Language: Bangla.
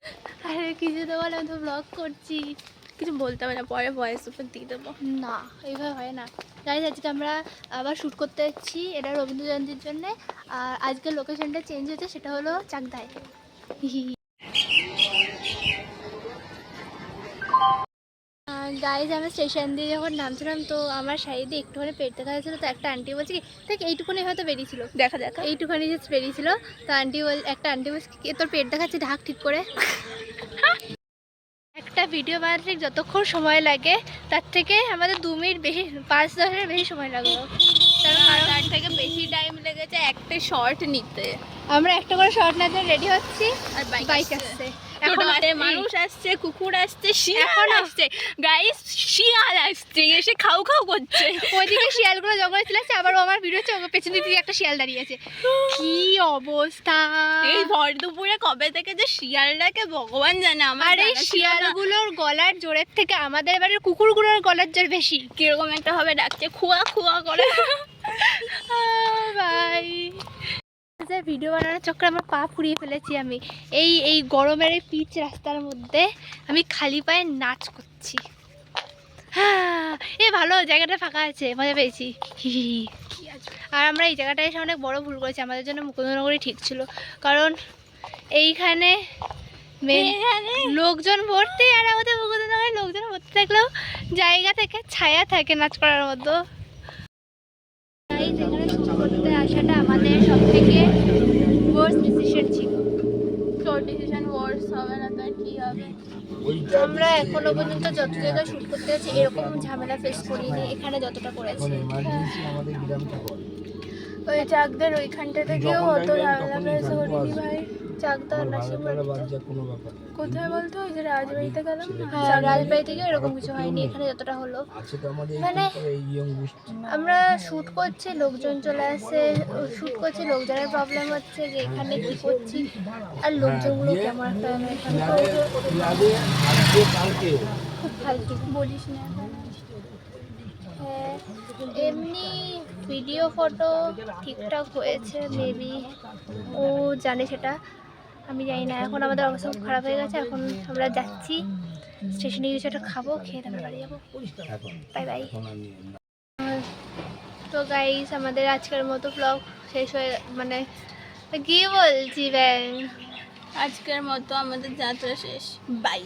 আরে কিছু তো বলে, আমি তো ব্লগ করছি, কিছু বলতে হবে না, পরে ভয়েস উপর দিয়ে দেবো। না এইভাবে হয় না গাইজ। আজকে আমরা আবার শ্যুট করতে যাচ্ছি, এটা রবীন্দ্র জয়ন্তীর জন্যে। আর আজকের লোকেশনটা চেঞ্জ হয়েছে, সেটা হলো চাকদায়। গাইজ আমি স্টেশন দিয়ে যখন নামছিলাম, তো আমার সাইডে একটুখানি পেট দেখা যাচ্ছিলো। তো একটা আন্টি বলছে কি দেখ এইটুকুনি হয়তো বেরিয়েছিল, দেখা এইটুখানি জাস্ট বেরিয়েছিল। তো একটা আন্টি বলছে কি তোর পেট দেখাচ্ছে, ঢাক ঠিক করে। একটা ভিডিও বানাতে যতক্ষণ সময় লাগে তার থেকে আমাদের 2 মিনিট বেশি, 5-10 বেশি সময় লাগলো। তার থেকে বেশি টাইম লেগেছে একটা শর্ট নিতে। আমরা একটা করে শর্ট নিতে রেডি হচ্ছি, আর বাইক আসছে, এখন মানুষ আসছে, কুকুর আসছে, শিয়াল আসছে। গাইস শিয়াল আসছে, এসে খাও খাও করছে। ওইদিকে শিয়ালগুলো জঙ্গলে চলে আসছে, আবার আমার ভিডিও হচ্ছে, ওর পেছন দিকে একটা শিয়াল দাঁড়িয়ে আছে। কি অবস্থা! এই ভর দুপুরে কবে থেকে যে শিয়াল ডাকে ভগবান জানে। আমার এই শিয়ালগুলোর গলার জোরের থেকে আমাদের বাড়ির কুকুরগুলোর গলার জোর বেশি। কিরকম একটা ভাবে ডাকছে, খুয়া খুয়া করে। বাই। ভিডিও বানানোর চক্করে আমার পা পুড়িয়ে ফেলেছি আমি। এই গরমের এই পিচ রাস্তার মধ্যে আমি খালি পায়ে নাচ করছি। হ্যাঁ এ ভালো, জায়গাটা ফাঁকা আছে, মজা পেয়েছি। আর আমরা এই জায়গাটায় এসে অনেক বড় ভুল করেছি, আমাদের জন্য মুকুন্দনগরই ঠিক ছিল। কারণ এইখানে লোকজন ভর্তি, আর আমাদের মুকুন্দনগরে লোকজন ভর্তি থাকলেও জায়গা থেকে ছায়া থাকে নাচ করার মতো। এখানে শুট করতে আসাটা আমাদের সব থেকে ওয়ার্স্ট ডিসিশন ছিল। শর্ট ডিসিশন ওয়ার্স্ট হবে না তো আর কি হবে। আমরা এখনো পর্যন্ত যত জায়গায় শুট করতে যাচ্ছি এরকম ঝামেলা ফেস করিনি, এখানে যতটা করেছি। ওই চাকদার ওইখানটা থেকেও অত ঝামেলা ফেস করিনি ভাই। চাকদার কোথায় বলতো, ওই যে রাজবাড়িতে গেলাম। হ্যাঁ রাজবাড়ি থেকে এরকম কিছু হয়নি, এখানে যতটা হলো। মানে আমরা শ্যুট করছি, লোকজন চলে আসে, শ্যুট করছি, লোকজনের প্রবলেম হচ্ছে যে এখানে কি করছি, আর লোকজনগুলো কেমন একটা খুব ফালতু, বলিস না। হ্যাঁ এমনি ভিডিও ফটো ঠিকঠাক হয়েছে, মেবি ও জানে সেটা, আমি জানি না। এখন আমাদের অবস্থা খুব খারাপ হয়ে গেছে, এখন আমরা যাচ্ছি স্টেশনে, কিছু একটা খাবো, খেয়ে তারপরে বাড়ি যাবো। Bye bye. তো গাইস আমাদের আজকের মতো ব্লগ শেষ হয়ে, মানে কি বলছি ব্যাং, আজকের মতো আমাদের যাত্রা শেষ। বাই।